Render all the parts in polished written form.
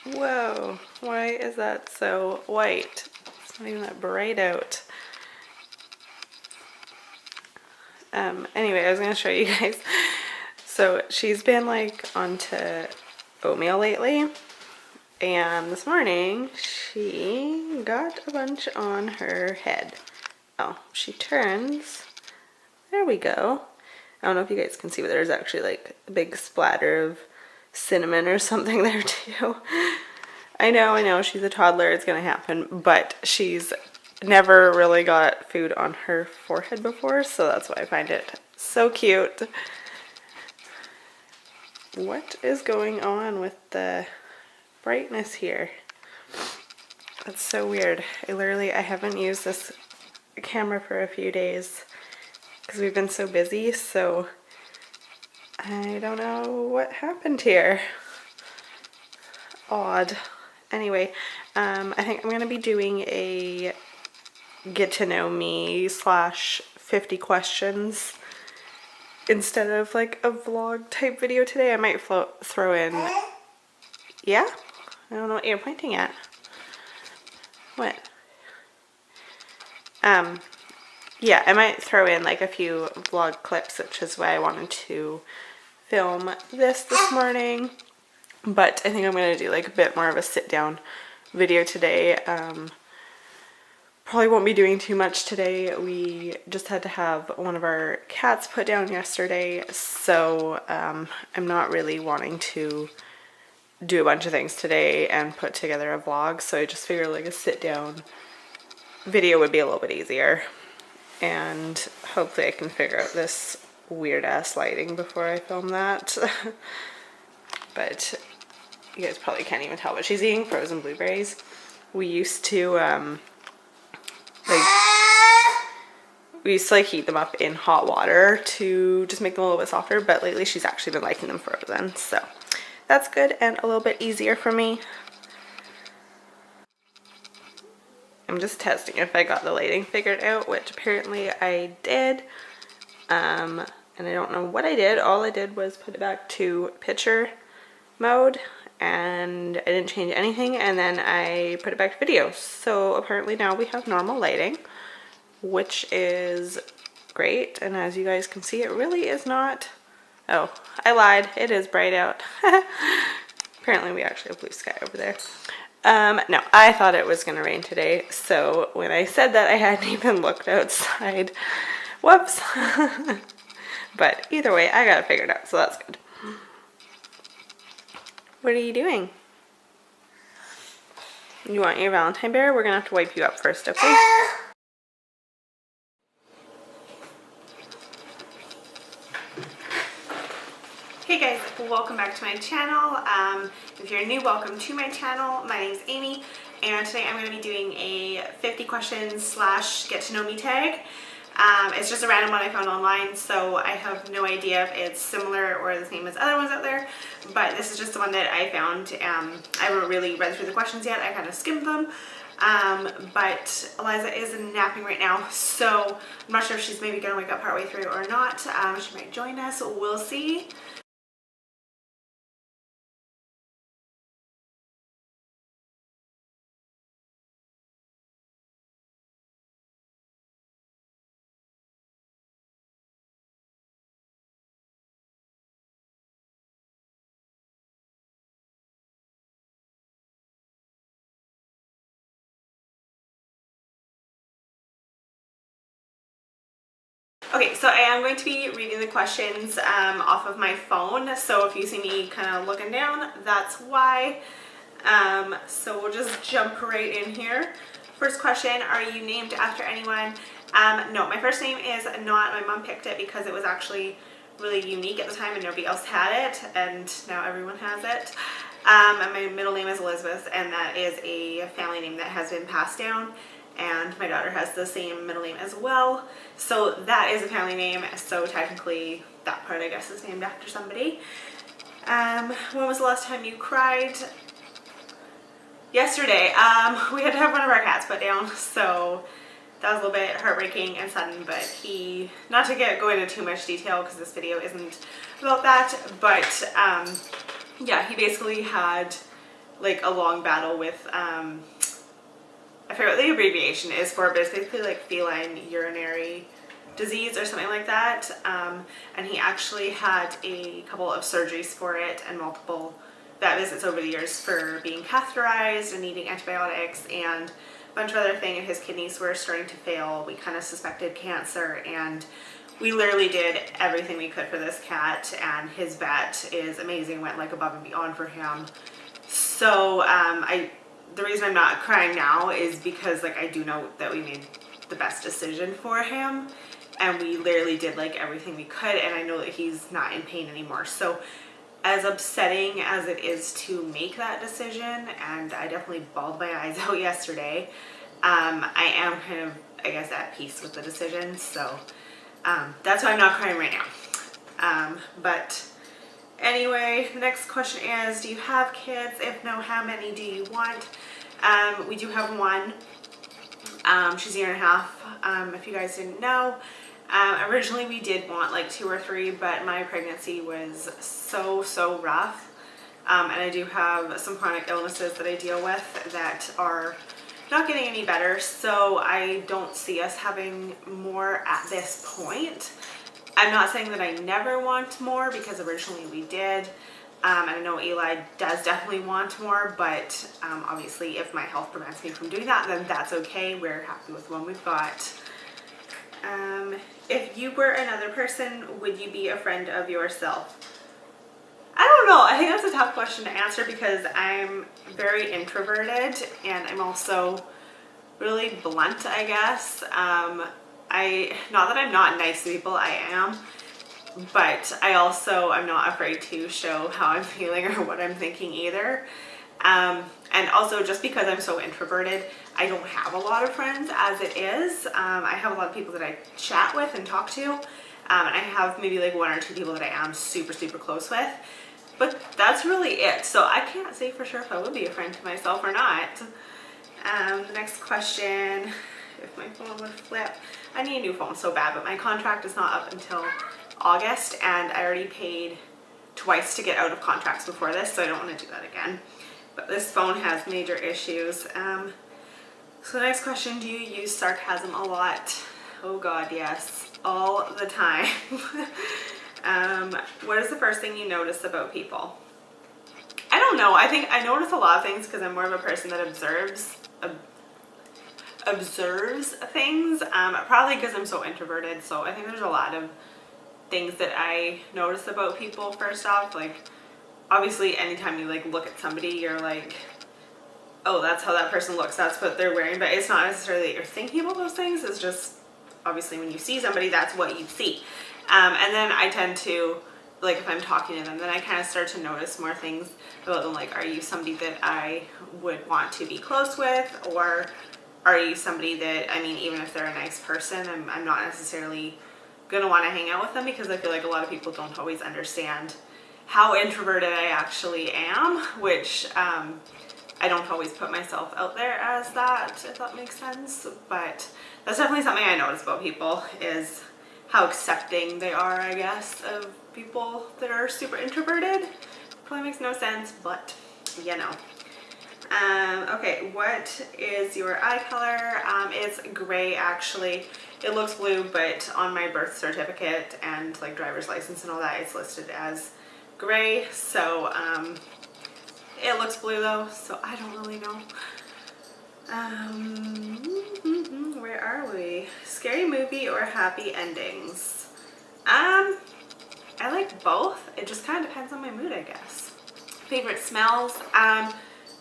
Whoa, why is that so white? It's not even that bright out. Anyway, I was gonna show you guys. So she's been like onto oatmeal lately, and this morning she got a bunch on her head. Oh, she turns. There we go. I don't know if you guys can see, but there's actually like a big splatter of cinnamon or something there too. I know, she's a toddler, it's gonna happen, but she's never really got food on her forehead before, so that's why I find it so cute. What is going on with the brightness here? That's so weird. I haven't used this camera for a few days because we've been so busy, so I don't know what happened here. Odd. Anyway, I think I'm going to be doing a get to know me / 50 questions instead of like a vlog type video today. I might throw in, yeah? I don't know what you're pointing at. What? Yeah, I might throw in like a few vlog clips, which is why I wanted to film this morning. But I think I'm going to do like a bit more of a sit down video today. Probably won't be doing too much today. We just had to have one of our cats put down yesterday, so I'm not really wanting to do a bunch of things today and put together a vlog, so I just figured like a sit down video would be a little bit easier, and hopefully I can figure out this weird ass lighting before I film that. But you guys probably can't even tell, but she's eating frozen blueberries. We used to like heat them up in hot water to just make them a little bit softer, but lately she's actually been liking them frozen, so that's good and a little bit easier for me. I'm just testing if I got the lighting figured out, which apparently I did. And I don't know what I did. All I did was put it back to picture mode, and I didn't change anything, and then I put it back to video. So apparently now we have normal lighting, which is great. And as you guys can see, it really is not, oh, I lied, it is bright out. Apparently we actually have blue sky over there. No, I thought it was gonna rain today, so when I said that, I hadn't even looked outside. Whoops. But either way, I got it figured out, so that's good. What are you doing? You want your Valentine bear? We're gonna have to wipe you up first, okay? Hey guys, welcome back to my channel. If you're new, welcome to my channel. My name's Amy, and today I'm going to be doing a 50 questions / get to know me tag. It's just a random one I found online, so I have no idea if it's similar or the same as other ones out there, but this is just the one that I found. I haven't really read through the questions yet. I kind of skimmed them. But Eliza is napping right now, so I'm not sure if she's maybe going to wake up partway through or not. She might join us. We'll see. Okay, so I am going to be reading the questions off of my phone, so if you see me kind of looking down, that's why. So we'll just jump right in here. First question, are you named after anyone? No, my first name is not. My mom picked it because it was actually really unique at the time and nobody else had it, and now everyone has it. And my middle name is Elizabeth, and that is a family name that has been passed down. And my daughter has the same middle name as well, so that is a family name, so technically that part I guess is named after somebody. When was the last time you cried? Yesterday. We had to have one of our cats put down, so that was a little bit heartbreaking and sudden, but he, not to go into too much detail because this video isn't about that, but yeah, he basically had like a long battle with, I forget what the abbreviation is for it, but it's basically like feline urinary disease or something like that. And he actually had a couple of surgeries for it and multiple vet visits over the years for being catheterized and needing antibiotics and a bunch of other things. And his kidneys were starting to fail. We kind of suspected cancer, and we literally did everything we could for this cat, and his vet is amazing, went like above and beyond for him. So the reason I'm not crying now is because like I do know that we made the best decision for him, and we literally did like everything we could, and I know that he's not in pain anymore. So as upsetting as it is to make that decision, and I definitely bawled my eyes out yesterday, I am kind of, I guess, at peace with the decision. So that's why I'm not crying right now. But anyway, the next question is, do you have kids? If no, how many do you want? We do have one. She's a year and a half, if you guys didn't know. Originally we did want like 2 or 3, but my pregnancy was so rough. And I do have some chronic illnesses that I deal with that are not getting any better. So I don't see us having more at this point. I'm not saying that I never want more, because originally we did. And I know Eli does definitely want more, but obviously if my health prevents me from doing that, then that's okay. We're happy with the one we've got. If you were another person, would you be a friend of yourself? I don't know. I think that's a tough question to answer because I'm very introverted, and I'm also really blunt, I guess. Not that I'm not nice to people, I am. But I'm not afraid to show how I'm feeling or what I'm thinking either. And also, just because I'm so introverted, I don't have a lot of friends as it is. I have a lot of people that I chat with and talk to. And I have maybe like 1 or 2 people that I am super close with. But that's really it. So I can't say for sure if I would be a friend to myself or not. The next question, if my phone would flip. I need a new phone so bad, but my contract is not up until August, and I already paid twice to get out of contracts before this, so I don't want to do that again. But this phone has major issues. So the next question, do you use sarcasm a lot? Oh God, yes, all the time. What is the first thing you notice about people? I don't know. I think I notice a lot of things because I'm more of a person that observes things. Probably because I'm so introverted. So I think there's a lot of things that I notice about people. First off, like obviously anytime you like look at somebody, you're like, oh, that's how that person looks, that's what they're wearing. But it's not necessarily that you're thinking about those things. It's just obviously when you see somebody, that's what you see. And then I tend to, like if I'm talking to them, then I kind of start to notice more things about them. Like, are you somebody that I would want to be close with? Or are you somebody that, I mean, even if they're a nice person, I'm not necessarily going to want to hang out with them, because I feel like a lot of people don't always understand how introverted I actually am, which I don't always put myself out there as that, if that makes sense. But that's definitely something I notice about people, is how accepting they are, I guess, of people that are super introverted. Probably makes no sense, but you know. Okay, what is your eye color? It's gray, actually. It looks blue, but on my birth certificate and like driver's license and all that, it's listed as gray. So it looks blue though, so I don't really know. Where are we? Scary movie or happy endings? I like both. It just kind of depends on my mood, I guess. Favorite smells?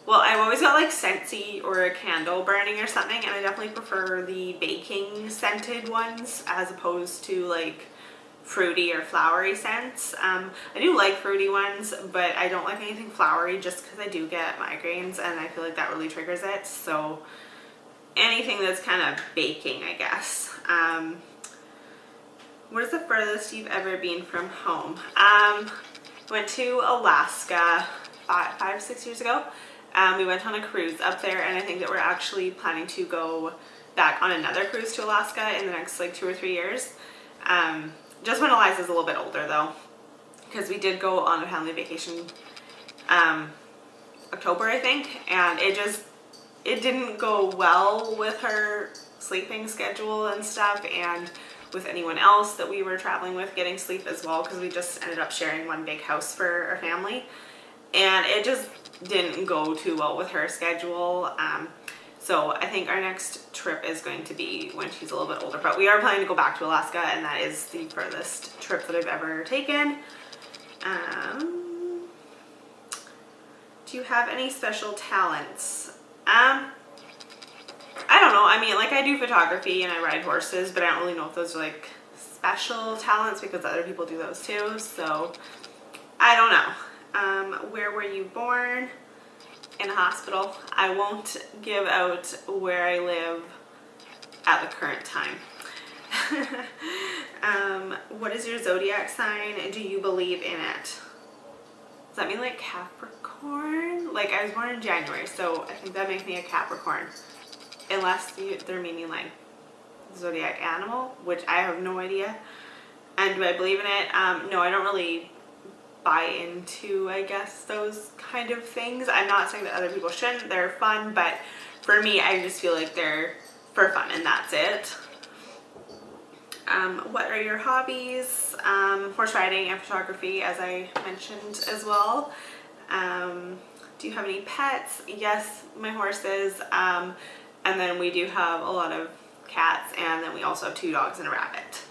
Well, I've always got like scentsy or a candle burning or something, and I definitely prefer the baking scented ones as opposed to like fruity or flowery scents. I do like fruity ones, but I don't like anything flowery just because I do get migraines and I feel like that really triggers it. So anything that's kind of baking, I guess. What is the furthest you've ever been from home? Went to Alaska 5-6 years ago. We went on a cruise up there, and I think that we're actually planning to go back on another cruise to Alaska in the next like 2 or 3 years. Just when Eliza's a little bit older though, because we did go on a family vacation a October, I think, and it didn't go well with her sleeping schedule and stuff, and with anyone else that we were traveling with getting sleep as well, because we just ended up sharing one big house for our family, and it just didn't go too well with her schedule. So I think our next trip is going to be when she's a little bit older, but we are planning to go back to Alaska, and that is the furthest trip that I've ever taken. Do you have any special talents? I don't know. I mean, like, I do photography and I ride horses, but I don't really know if those are like special talents because other people do those too. So I don't know. Where were you born? In a hospital. I won't give out where I live at the current time. What is your zodiac sign? Do you believe in it? Does that mean like Capricorn? Like, I was born in January, so I think that makes me a Capricorn. Unless they're meaning like zodiac animal, which I have no idea. And do I believe in it? No, I don't really buy into, I guess, those kind of things. I'm not saying that other people shouldn't. They're fun, but for me, I just feel like they're for fun, and that's it. What are your hobbies? Horse riding and photography, as I mentioned as well. Do you have any pets? Yes, my horses. And then we do have a lot of cats, and then we also have 2 dogs and a rabbit.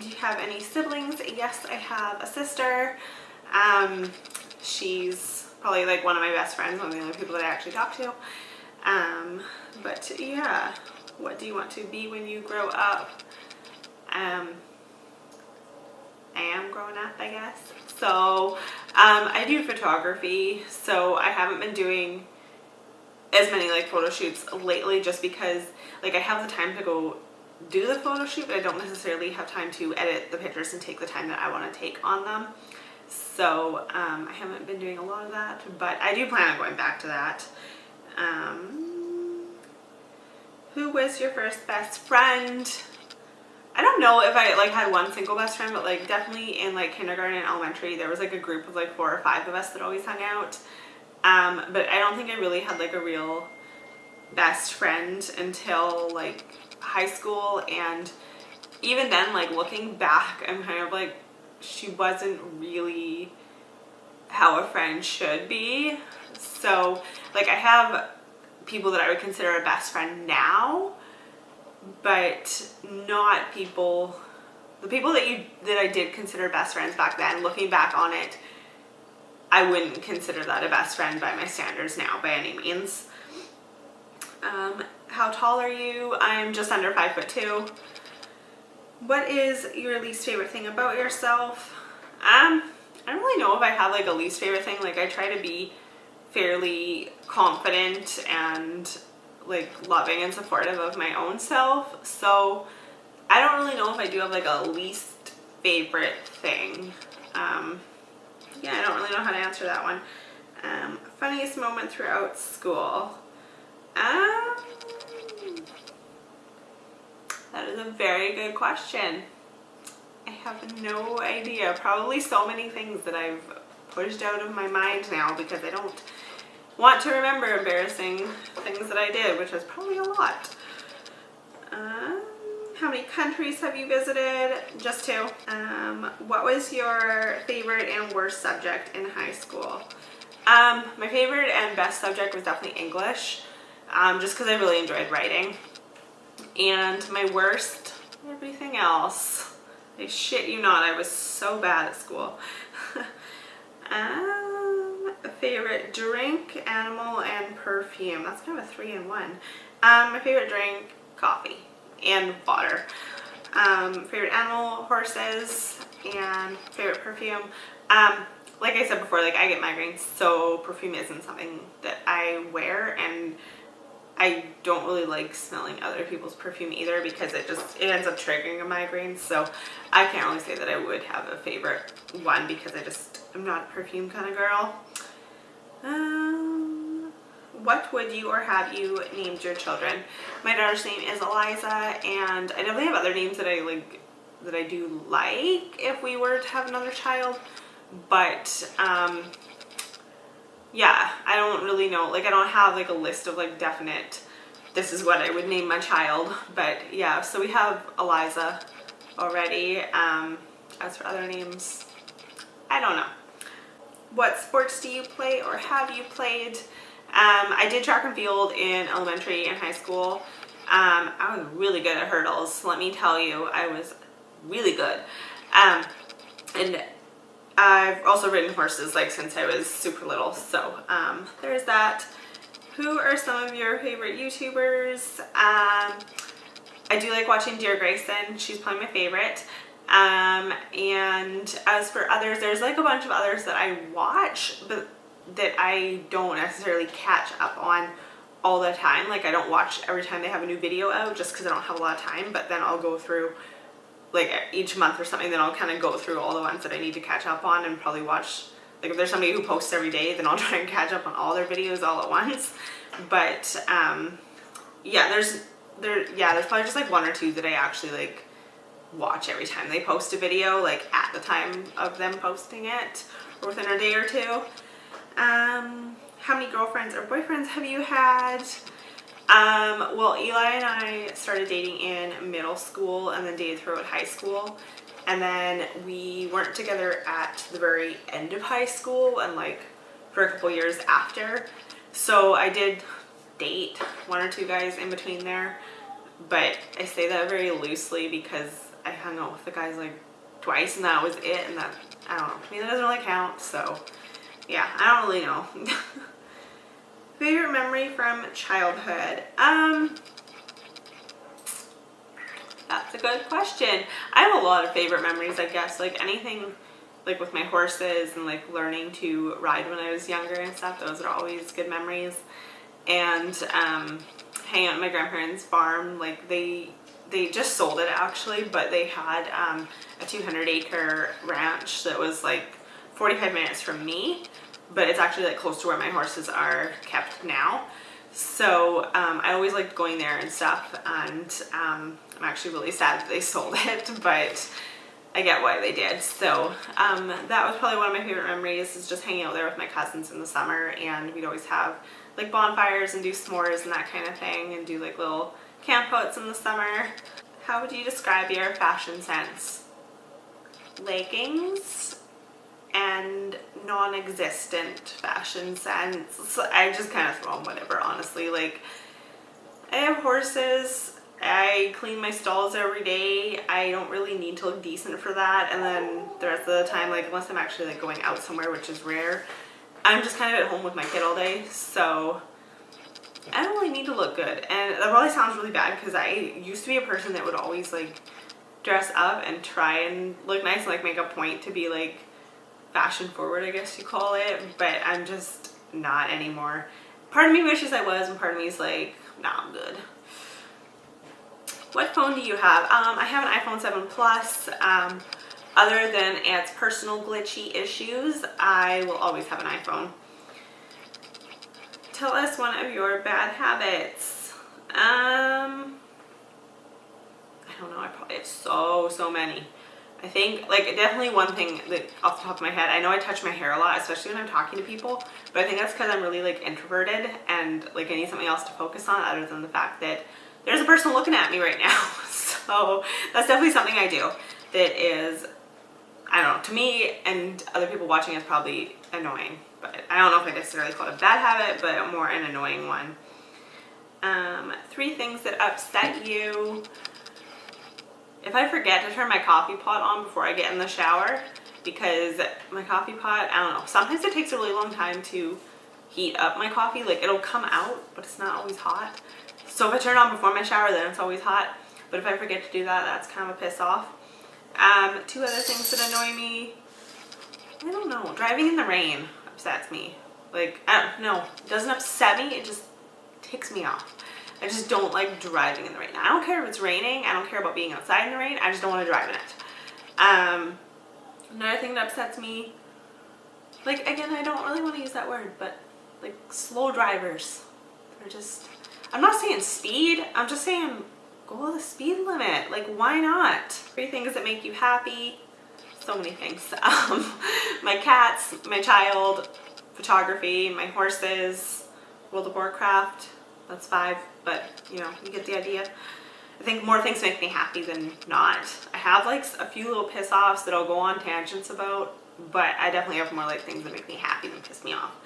Do you have any siblings? Yes, I have a sister. She's probably like one of my best friends, one of the only people that I actually talk to. But yeah, what do you want to be when you grow up? I am growing up, I guess. So I do photography, so I haven't been doing as many like photo shoots lately, just because like I have the time to go do the photo shoot, but I don't necessarily have time to edit the pictures and take the time that I want to take on them. So I haven't been doing a lot of that, but I do plan on going back to that. Who was your first best friend? I don't know if I like had one single best friend, but like definitely in like kindergarten and elementary, there was like a group of like 4 or 5 of us that always hung out. But I don't think I really had like a real best friend until like high school, and even then, like looking back, I'm kind of like, she wasn't really how a friend should be. So like I have people that I would consider a best friend now, but not people, the people that I did consider best friends back then. Looking back on it, I wouldn't consider that a best friend by my standards now by any means. How tall are you? I'm just under 5'2". What is your least favorite thing about yourself? I don't really know if I have like a least favorite thing. Like, I try to be fairly confident and like loving and supportive of my own self. So I don't really know if I do have like a least favorite thing. Yeah, I don't really know how to answer that one. Funniest moment throughout school. That is a very good question. I have no idea. Probably so many things that I've pushed out of my mind now because I don't want to remember embarrassing things that I did, which is probably a lot. How many countries have you visited? Just 2. What was your favorite and worst subject in high school? My favorite and best subject was definitely English, just because I really enjoyed writing. And my worst, everything else. I shit you not, I was so bad at school. Favorite drink, animal, and perfume. That's kind of a 3-in-1. My favorite drink, coffee and water. Favorite animal, horses, and favorite perfume. Like I said before, like I get migraines, so perfume isn't something that I wear, and I don't really like smelling other people's perfume either because it ends up triggering a migraine. So I can't really say that I would have a favorite one because I'm not a perfume kind of girl. What would you or have you named your children? My daughter's name is Eliza, and I definitely have other names that I do like if we were to have another child. But yeah, I don't really know. Like I don't have like a list of like definite, this is what I would name my child. But yeah, so we have Eliza already. As for other names, I don't know. What sports do you play or have you played? I did track and field in elementary and high school. I was really good at hurdles. Let me tell you, I was really good. And I've also ridden horses like since I was super little. So there's that. Who are some of your favorite YouTubers? I do like watching Dear Grayson. She's probably my favorite. And as for others, there's like a bunch of others that I watch, but that I don't necessarily catch up on all the time. Like I don't watch every time they have a new video out just because I don't have a lot of time, but then I'll go through like each month or something, then I'll kind of go through all the ones that I need to catch up on and probably watch. Like if there's somebody who posts every day, then I'll try and catch up on all their videos all at once. But yeah, there's probably just like one or two that I actually like watch every time they post a video, like at the time of them posting it or within a day or two. How many girlfriends or boyfriends have you had? Well, Eli and I started dating in middle school and then dated throughout high school. And then we weren't together at the very end of high school and like for a couple years after. So I did date one or two guys in between there. But I say that very loosely because I hung out with the guys like twice and that was it. And that, I don't know, to me that doesn't really count. So yeah, I don't really know. Favorite memory from childhood? That's a good question. I have a lot of favorite memories, I guess. Like anything like with my horses and like learning to ride when I was younger and stuff. Those are always good memories. And hanging out at my grandparents' farm. Like they just sold it actually, but they had a 200-acre ranch that was like 45 minutes from me. But it's actually like close to where my horses are kept now. So I always liked going there and stuff, and I'm actually really sad that they sold it, but I get why they did. So that was probably one of my favorite memories, is just hanging out there with my cousins in the summer, and we'd always have like bonfires and do s'mores and that kind of thing, and do like little campouts in the summer. How would you describe your fashion sense? Leggings and non-existent fashion sense. I just kind of throw on whatever, honestly. Like, I have horses. I clean my stalls every day. I don't really need to look decent for that. And then the rest of the time, like, unless I'm actually like going out somewhere, which is rare, I'm just kind of at home with my kid all day. So I don't really need to look good. And that probably sounds really bad because I used to be a person that would always like dress up and try and look nice and like make a point to be like fashion forward, I guess you call it, but I'm just not anymore. Part of me wishes I was, and part of me is like, nah, I'm good. What phone do you have? I have an iPhone 7 Plus. Other than its personal glitchy issues, I will always have an iPhone. Tell us one of your bad habits. I don't know, I probably have so many. I think, like, definitely one thing that off the top of my head, I know I touch my hair a lot, especially when I'm talking to people, but I think that's because I'm really, like, introverted and, like, I need something else to focus on other than the fact that there's a person looking at me right now. So that's definitely something I do that is, I don't know, to me and other people watching is probably annoying, but I don't know if I necessarily call it a bad habit, but more an annoying one. 3 things that upset you. If I forget to turn my coffee pot on before I get in the shower, because my coffee pot, I don't know, sometimes it takes a really long time to heat up my coffee. Like, it'll come out, but it's not always hot. So if I turn it on before my shower, then it's always hot. But if I forget to do that, that's kind of a piss off. 2 other things that annoy me, I don't know, driving in the rain upsets me. Like, no, it doesn't upset me, it just ticks me off. I just don't like driving in the rain. I don't care if it's raining. I don't care about being outside in the rain. I just don't want to drive in it. Another thing that upsets me, like, again, I don't really want to use that word, but like slow drivers. They're just, I'm not saying speed. I'm just saying go the speed limit. Like, why not? 3 things that make you happy. So many things. My cats, my child, photography, my horses, World of Warcraft. That's 5, but you know, you get the idea. I think more things make me happy than not. I have like a few little piss offs that I'll go on tangents about, but I definitely have more like things that make me happy than piss me off.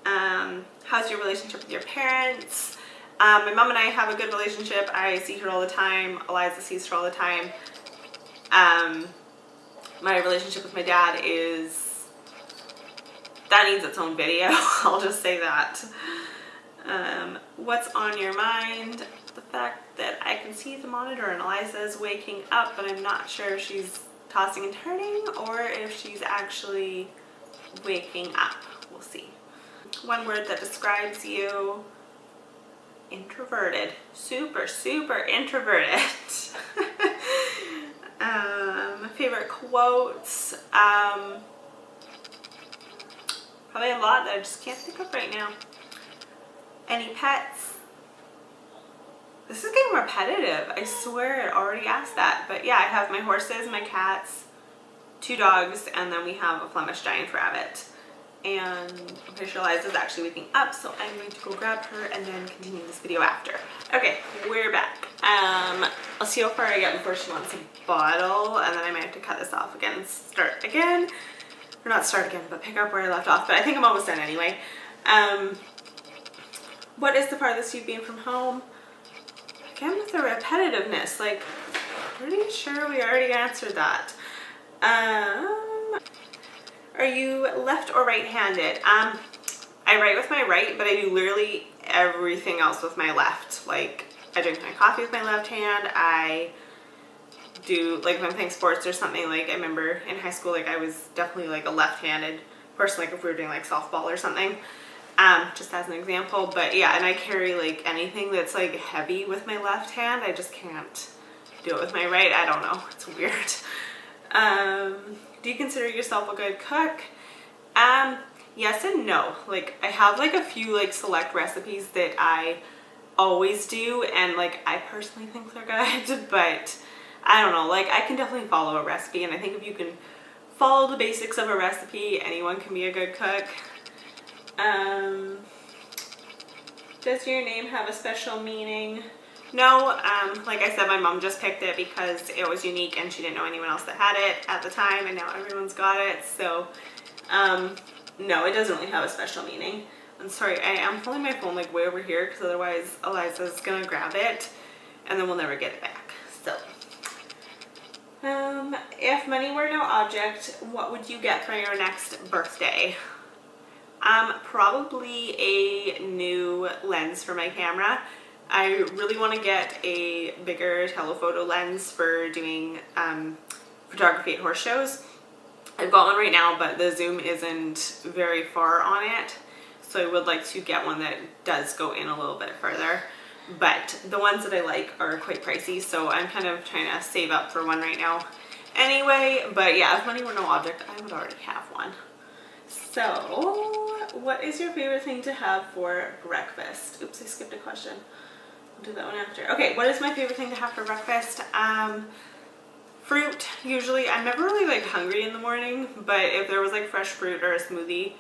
How's your relationship with your parents? My mom and I have a good relationship. I see her all the time. Eliza sees her all the time. My relationship with my dad that needs its own video. I'll just say that. What's on your mind? The fact that I can see the monitor and Eliza is waking up, but I'm not sure if she's tossing and turning or if she's actually waking up. We'll see. One word that describes you. Introverted. Super, super introverted. Favorite quotes. Probably a lot that I just can't think of right now. Any pets? This is getting repetitive. I swear it already asked that. But yeah, I have my horses, my cats, 2 dogs, and then we have a Flemish giant rabbit. And I'm pretty sure Liza's actually waking up, so I'm going to go grab her and then continue this video after. Okay, we're back. I'll see how far I get before she wants a bottle, and then I might have to cut this off again and start again. Or not start again, but pick up where I left off. But I think I'm almost done anyway. What is the farthest you've been from home? Again with the repetitiveness, like, pretty sure we already answered that. Are you left or right-handed? I write with my right, but I do literally everything else with my left. Like, I drink my coffee with my left hand. I do, like, if I'm playing sports or something, like, I remember in high school, like, I was definitely, like, a left-handed person, like, if we were doing, like, softball or something, just as an example. But, yeah, and I carry, like, anything that's, like, heavy with my left hand. I just can't do it with my right. I don't know. It's weird. Do you consider yourself a good cook? Yes and no. Like, I have like a few like select recipes that I always do, and like I personally think they're good, but I don't know, like I can definitely follow a recipe, and I think if you can follow the basics of a recipe, anyone can be a good cook. Does your name have a special meaning? No, like I said, my mom just picked it because it was unique and she didn't know anyone else that had it at the time, and now everyone's got it. So, no, it doesn't really have a special meaning. I'm sorry, I am holding my phone like way over here because otherwise Eliza's gonna grab it and then we'll never get it back. So, if money were no object, what would you get for your next birthday? Probably a new lens for my camera. I really want to get a bigger telephoto lens for doing photography at horse shows. I've got one right now, but the zoom isn't very far on it, so I would like to get one that does go in a little bit further. But the ones that I like are quite pricey, so I'm kind of trying to save up for one right now anyway. But yeah, if money were no object, I would already have one. So, what is your favorite thing to have for breakfast? Oops, I skipped a question. I'll do that one after. Okay, what is my favorite thing to have for breakfast? Fruit, usually. I'm never really like hungry in the morning, but if there was like fresh fruit or a smoothie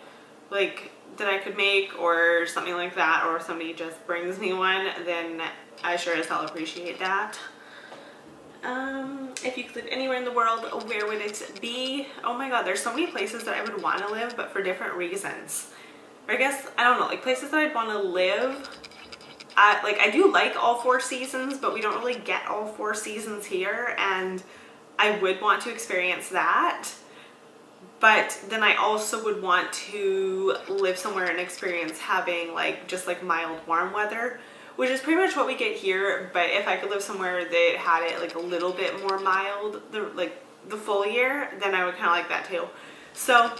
like that I could make or something like that, or somebody just brings me one, then I sure as hell appreciate that. If you could live anywhere in the world, where would it be? Oh my god, there's so many places that I would want to live, but for different reasons. Or I guess, I don't know, like places that I'd want to live. Like I do like all 4 seasons, but we don't really get all 4 seasons here, and I would want to experience that. But then I also would want to live somewhere and experience having like just like mild warm weather, which is pretty much what we get here. But if I could live somewhere that had it like a little bit more mild, the full year, then I would kind of like that too. So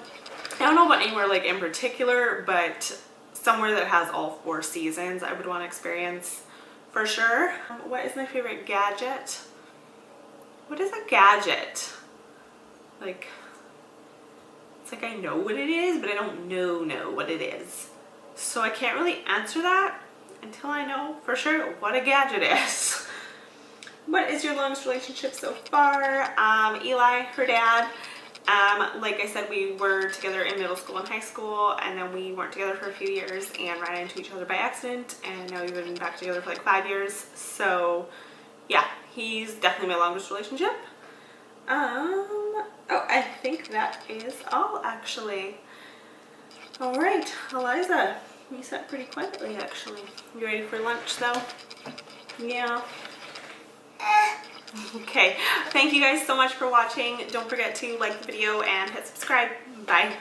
I don't know about anywhere like in particular, but somewhere that has all 4 seasons I would want to experience for sure. What is my favorite gadget? What is a gadget? Like, it's like I know what it is, but I don't know what it is. So I can't really answer that until I know for sure what a gadget is. What is your longest relationship so far? Eli, her dad. Like I said, we were together in middle school and high school, and then we weren't together for a few years and ran into each other by accident, and now we've been back together for like 5 years. So yeah, he's definitely my longest relationship. Oh, I think that is all actually. All right, Eliza, you sat pretty quietly actually. You ready for lunch though? Yeah. Okay, thank you guys so much for watching. Don't forget to like the video and hit subscribe. Bye.